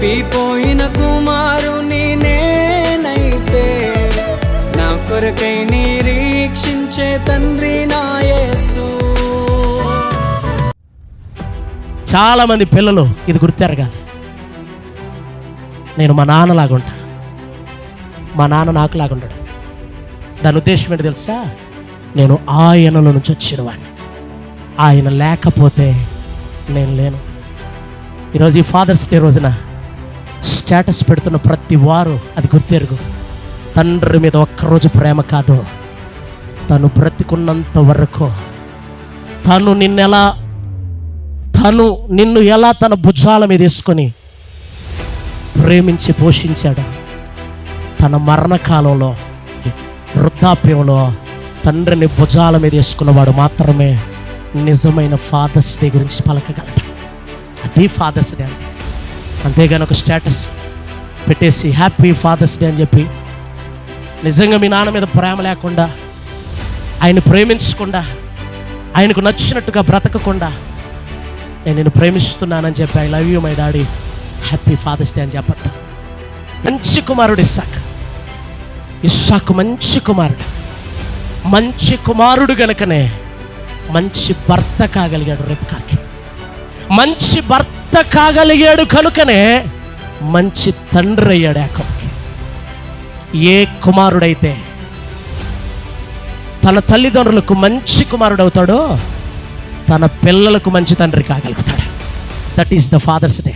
తప్పిపోయిన కుమారుని నేనైతే, నా కొరకై నిరీక్షించే తండ్రి నా యేసు. చాలా మంది పిల్లలు ఇది గుర్తెరగాలి. నేను మా నాన్నలాగా ఉంటా, మా నాన్న నాకు లాగా ఉంటాడు. దాని ఉద్దేశం ఏంటి తెలుసా? నేను ఆయనలో నుంచి వచ్చిన వాడిని, ఆయన లేకపోతే నేను లేను. ఈరోజు ఈ ఫాదర్స్ డే రోజున స్టేటస్ పెడుతున్న ప్రతి వారు అది గుర్తెరుగు. తండ్రి మీద ఒక్కరోజు ప్రేమ కాదు, తను బ్రతికున్నంత వరకు నిన్ను ఎలా తన భుజాల మీద వేసుకొని ప్రేమించి పోషించాడు. తన మరణకాలంలో, వృద్ధాప్యంలో తండ్రిని భుజాల మీద వేసుకున్నవాడు మాత్రమే నిజమైన ఫాదర్స్ డే గురించి పలకగలడు. అది ఫాదర్స్ డే అంటే. అంతేగాని ఒక స్టేటస్ పెట్టేసి హ్యాపీ ఫాదర్స్ డే అని చెప్పి నిజంగా మీ నాన్న మీద ప్రేమ లేకుండా, ఆయన ప్రేమించకుండా, ఆయనకు నచ్చినట్టుగా బ్రతకకుండా నేను నిన్ను ప్రేమిస్తున్నానని చెప్పి I love you my daddy, happy father's day అని చెప్పద్దు. మంచి కుమారుడు ఇస్సాకు మంచి కుమారుడు గనుకనే మంచి భర్త కాగలిగాడు. రెబ్కాకి మంచి భర్త కాగలిగాడు కనుకనే మంచి తండ్రి అయ్యాడు యాకోబుకి. ఏ కుమారుడైతే తన తల్లిదండ్రులకు మంచి కుమారుడు అవుతాడో తన పిల్లలకు మంచి తండ్రి కాగలుగుతాడు. That is the Father's day.